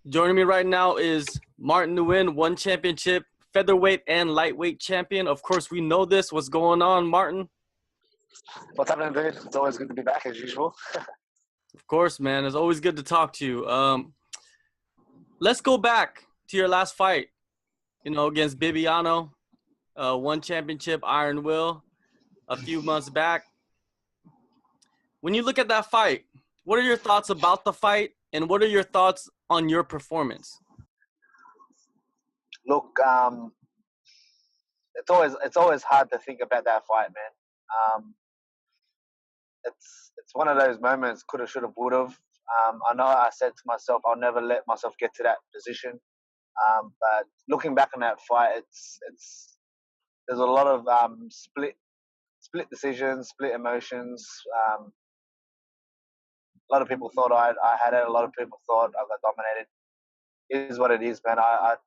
Joining me right now is Martin Nguyen, one championship, featherweight and lightweight champion. Of course, we know this. What's going on, Martin? What's happening, dude? It's always good to be back as usual. Of course, man. It's always good to talk to you. Let's go back to your last fight, against Bibiano, one championship, Iron Will, a few months back. When you look at that fight, what are your thoughts about the fight, and what are your thoughts on your performance? Look, it's always hard to think about that fight, man. It's one of those moments, coulda, shoulda, woulda. I know I said to myself, I'll never let myself get to that position. But looking back on that fight, it's there's a lot of split decisions, split emotions. A lot of people thought I had it. A lot of people thought I got dominated. It is what it is, man. I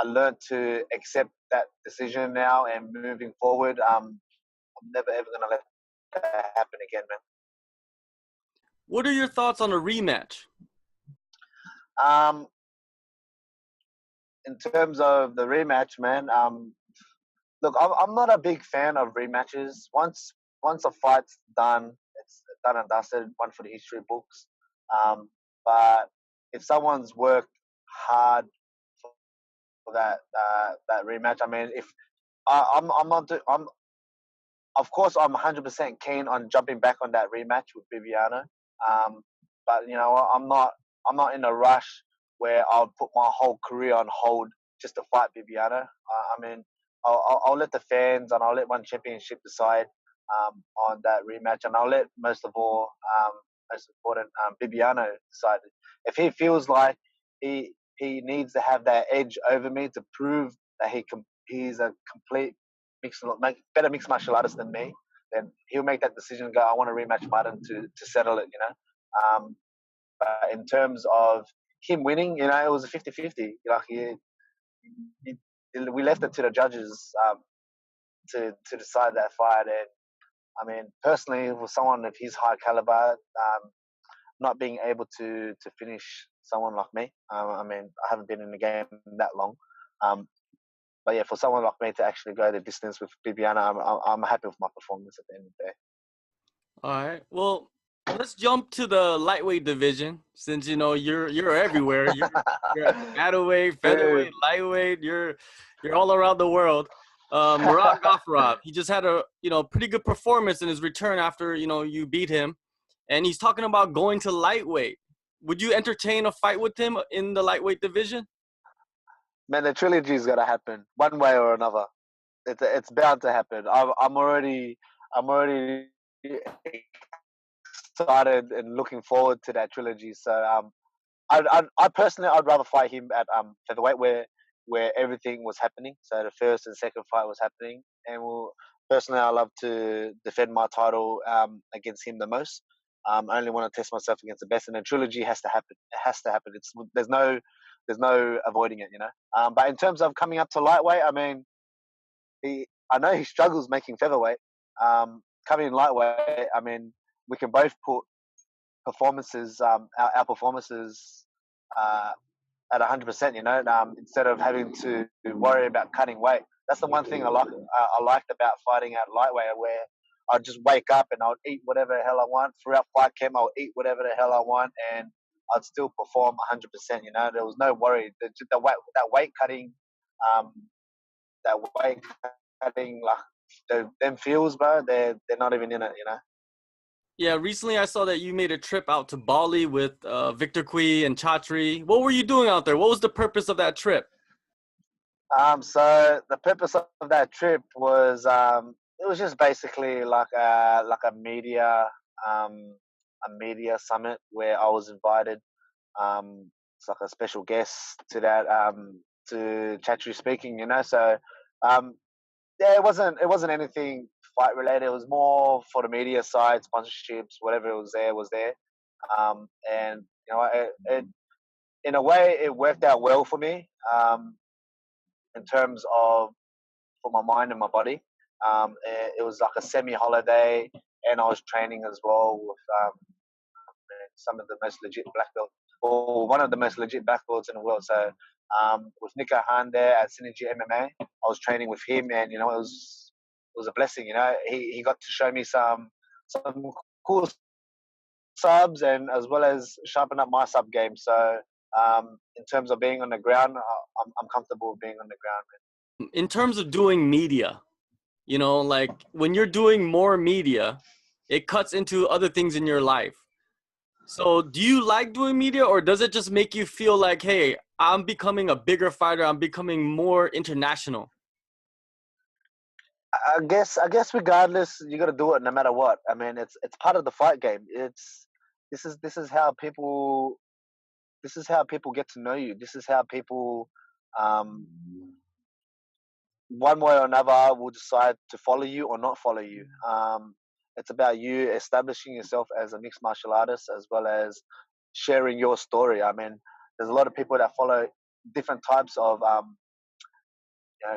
learned to accept that decision now, and moving forward, I'm never ever gonna let that happen again, man. What are your thoughts on a rematch? Um, in terms of the rematch, man, look, I'm not a big fan of rematches. Once a fight's done, it's done and dusted, one for the history books. Um, but if someone's worked hard for that rematch, I mean, if I'm not, I'm of course I'm 100% keen on jumping back on that rematch with Bibiano. But I'm not in a rush where I'll put my whole career on hold just to fight Bibiano. I mean, I'll let the fans and I'll let one championship decide on that rematch, and I'll let most important, Bibiano decide. If he feels like he needs to have that edge over me to prove that he's a complete better mixed martial artist than me, then he'll make that decision and go, I want to rematch Martin to settle it, But in terms of him winning, it was a 50-50. Like we left it to the judges to decide that fight. And I mean, personally, for someone of his high caliber, not being able to finish someone like me, I mean, I haven't been in the game that long. But yeah, for someone like me to actually go the distance with Bibiana, I'm happy with my performance at the end of the day. All right. Well, let's jump to the lightweight division since you're everywhere. You're at battleweight, featherweight, Dude. lightweight. You're all around the world. Marat Gafurov, he just had a pretty good performance in his return after you beat him, and he's talking about going to lightweight. Would you entertain a fight with him in the lightweight division? Man, the trilogy's got to happen one way or another. It's bound to happen. I'm already excited and looking forward to that trilogy. So I personally, I'd rather fight him at featherweight where everything was happening. So the first and second fight was happening, and personally, I love to defend my title against him the most. I only want to test myself against the best, and the trilogy has to happen. It has to happen. There's no avoiding it, But in terms of coming up to lightweight, I mean, I know he struggles making featherweight. Coming in lightweight, I mean, we can both put performances, our performances, at 100%. Instead of having to worry about cutting weight. That's the one thing I liked about fighting at lightweight, where I'd just wake up and I'd eat whatever the hell I want. Throughout fight camp, I'll eat whatever the hell I want, and I'd still perform 100%. There was no worry. Weight cutting, um, that weight cutting, like them feels, bro. They're not even in it. Yeah, recently I saw that you made a trip out to Bali with Victor Cui and Chatri. What were you doing out there? What was the purpose of that trip? So the purpose of that trip was it was just basically like um, a media summit where I was invited. It's like a special guest to that to Chatri speaking. So um, yeah, it wasn't anything fight related. It was more for the media side, sponsorships, whatever it was there. And it in a way it worked out well for me. In terms of for my mind and my body. It was like a semi-holiday, and I was training as well with some of the most legit black belts or one of the most legit black belts in the world. So with Nick Han there at Synergy MMA, I was training with him, and it was a blessing. He got to show me some cool subs, and as well as sharpen up my sub game. So in terms of being on the ground, I'm comfortable being on the ground. In terms of doing media, like when you're doing more media, it cuts into other things in your life. So do you like doing media, or does it just make you feel like, hey, I'm becoming a bigger fighter, I'm becoming more international? I guess regardless, you got to do it no matter what. I mean, it's part of the fight game. This is how people get to know you. This is how people, um, one way or another, will decide to follow you or not follow you. It's about you establishing yourself as a mixed martial artist, as well as sharing your story. I mean, there's a lot of people that follow different types of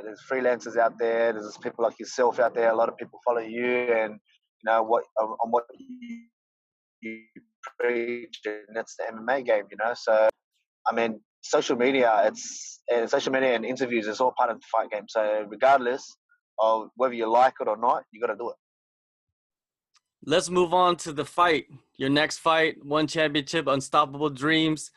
there's freelancers out there. There's people like yourself out there. A lot of people follow you, and what on what you preach, and that's the MMA game. So I mean, social media and interviews is all part of the fight game. So regardless of whether you like it or not, you got to do it. Let's move on to the fight. Your next fight, one championship, Unstoppable Dreams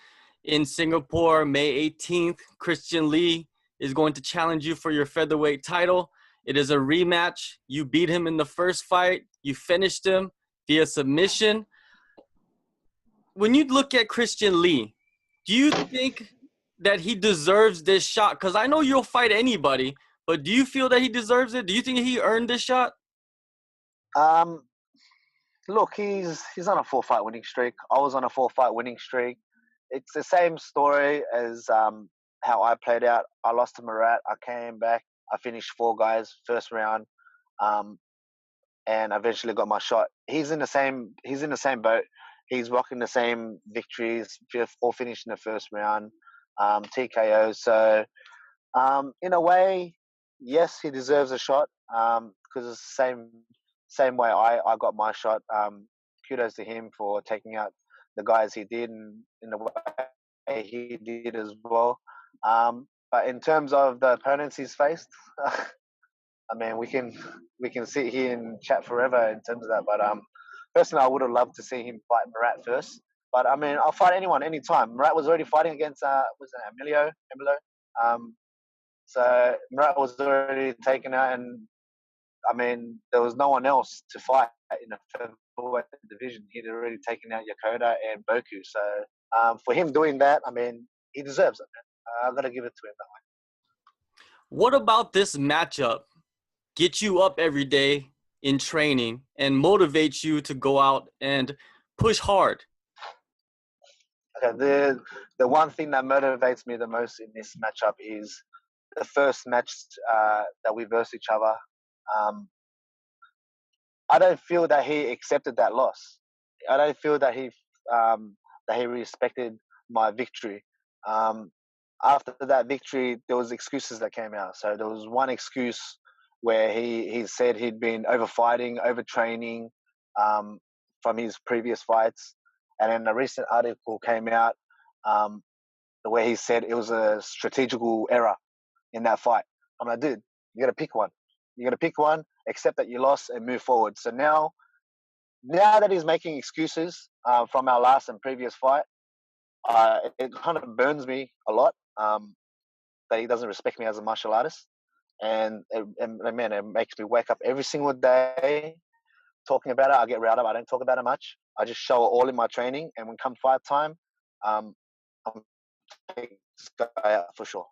in Singapore, May 18th. Christian Lee is going to challenge you for your featherweight title. It is a rematch. You beat him in the first fight. You finished him via submission. When you look at Christian Lee, do you think that he deserves this shot? Because I know you'll fight anybody, but do you feel that he deserves it? Do you think he earned this shot? Look, he's on a 4-fight winning streak. I was on a 4-fight winning streak. It's the same story as how I played out. I lost to Marat. I came back. I finished 4 guys first round, and eventually got my shot. He's in the same boat. He's rocking the same victories, all finished in the first round, TKO. So in a way, yes, he deserves a shot because it's the same way I got my shot. Kudos to him for taking out the guys he did, and in the way he did as well. But in terms of the opponents he's faced, I mean, we can sit here and chat forever in terms of that. But personally, I would have loved to see him fight Marat first. But I mean, I'll fight anyone, anytime. Marat was already fighting against was it Emilio? So Marat was already taken out, and I mean, there was no one else to fight in the featherweight division. He'd already taken out Yakoda and Boku. So for him doing that, I mean, he deserves it, man. I've got to give it to him that way. What about this matchup gets you up every day in training and motivates you to go out and push hard? Okay, the one thing that motivates me the most in this matchup is the first match that we versed each other. I don't feel that he accepted that loss. I don't feel that he respected my victory. After that victory, there was excuses that came out. So there was one excuse where he said he'd been overfighting, overtraining from his previous fights, and then a recent article came out where he said it was a strategical error in that fight. I'm like, dude, you got to pick one. You got to pick one, accept that you lost, and move forward. So now that he's making excuses from our last and previous fight, it kind of burns me a lot that he doesn't respect me as a martial artist. And man, it makes me wake up every single day talking about it. I get riled up. I don't talk about it much. I just show it all in my training. And when come fight time, I'm taking this guy out for sure.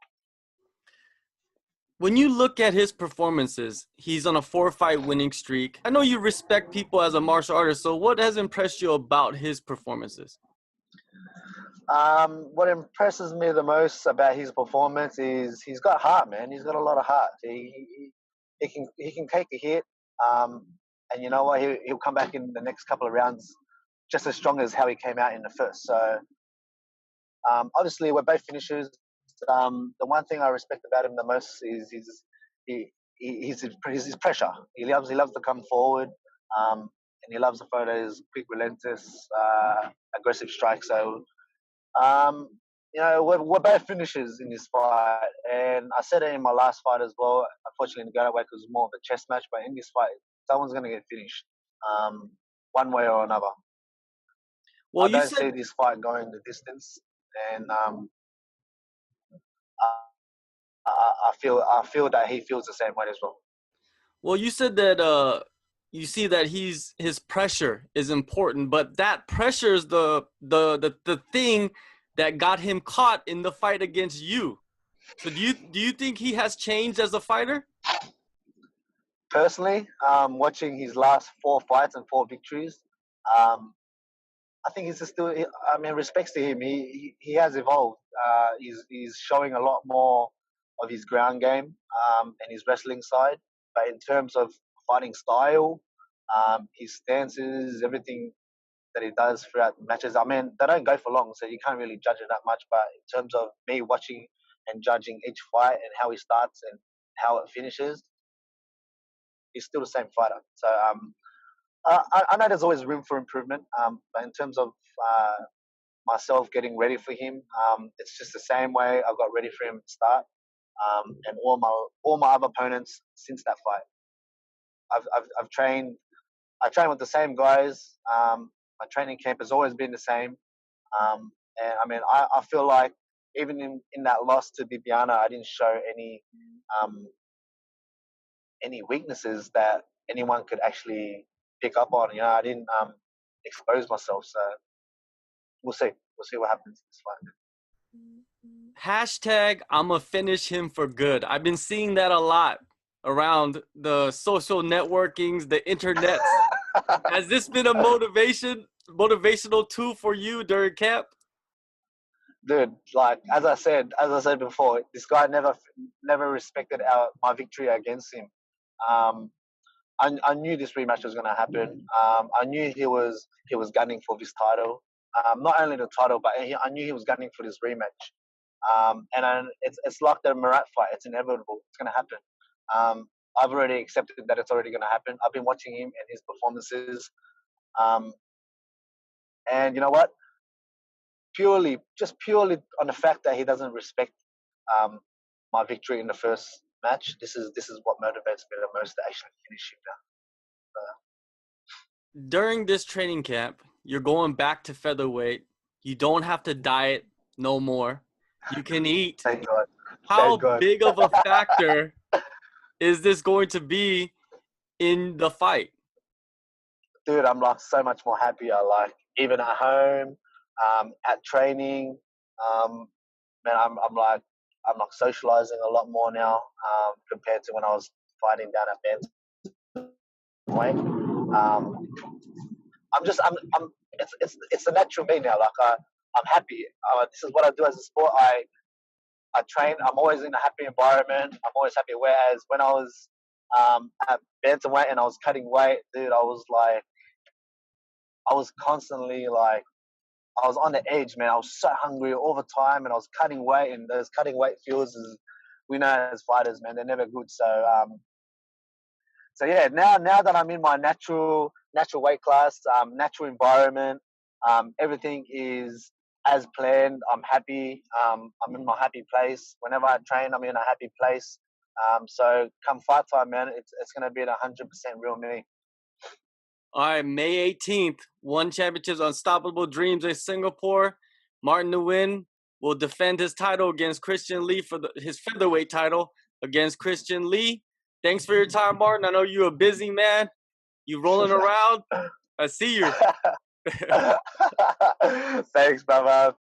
When you look at his performances, he's on a 4-fight winning streak. I know you respect people as a martial artist, so what has impressed you about his performances? What impresses me the most about his performance is he's got heart, man. He's got a lot of heart. He can take a hit, and you know what? He'll come back in the next couple of rounds just as strong as how he came out in the first. So obviously, we're both finishers. The one thing I respect about him the most is his pressure. He loves to come forward, and he loves to throw those quick, relentless, aggressive strikes. So Um, we're both finishers in this fight, and I said it in my last fight as well. Unfortunately, the away because it was more of a chess match, but in this fight, someone's going to get finished, um, one way or another. Well, I you don't said see this fight going the distance, and I feel that he feels the same way as well. Well, you said that you see that his pressure is important, but that pressure is the thing that got him caught in the fight against you. So do you think he has changed as a fighter? Personally, watching his last 4 fights and 4 victories, um, I think he's still. I mean, respects to him. He has evolved. He's showing a lot more of his ground game and his wrestling side. But in terms of fighting style, his stances, everything that he does throughout the matches. I mean, they don't go for long, so you can't really judge it that much. But in terms of me watching and judging each fight and how he starts and how it finishes, he's still the same fighter. So I know there's always room for improvement. But in terms of myself getting ready for him, it's just the same way I got ready for him to start. And all my other opponents since that fight, I've trained. I train with the same guys. My training camp has always been the same. And I mean, I feel like even in that loss to Bibiano, I didn't show um, any weaknesses that anyone could actually pick up on. I didn't expose myself. So we'll see. We'll see what happens in this fight. Hashtag I'ma finish him for good. I've been seeing that a lot around the social networkings, the internets. Has this been a motivational tool for you during camp? Dude, like as I said before, this guy never respected my victory against him. Um, I knew this rematch was going to happen. I knew he was gunning for this title. Not only the title, but I knew he was gunning for this rematch. It's like the Marat fight. It's inevitable. It's going to happen. I've already accepted that it's already going to happen. I've been watching him and his performances. Um, and you know what? Just purely on the fact that he doesn't respect um, my victory in the first match. This is what motivates me the most to actually finish him now. During this training camp, you're going back to featherweight. You don't have to diet no more. You can eat. Thank God. How Thank God. big of a factor is this going to be in the fight? Dude, I'm like so much more happier. Like even at home, at training, man, I'm like socializing a lot more now compared to when I was fighting down at bantamweight. I'm it's a natural me now. Like I'm happy. This is what I do as a sport. I train. I'm always in a happy environment. I'm always happy. Whereas when I was at bantamweight and I was cutting weight, dude, I was constantly like I was on the edge, man. I was so hungry all the time, and I was cutting weight, and those cutting weight feels is we know as fighters, man, they're never good. So yeah, now that I'm in my natural weight class, natural environment, everything is as planned. I'm happy. I'm in my happy place. Whenever I train, I'm in a happy place. So come fight time, man, it's gonna be 100% real me. All right, May 18th, One Championships Unstoppable Dreams in Singapore. Martin Nguyen will defend his title against Christian Lee for his featherweight title against Christian Lee. Thanks for your time, Martin. I know you're a busy man. You rolling around. I see you. Thanks, brother.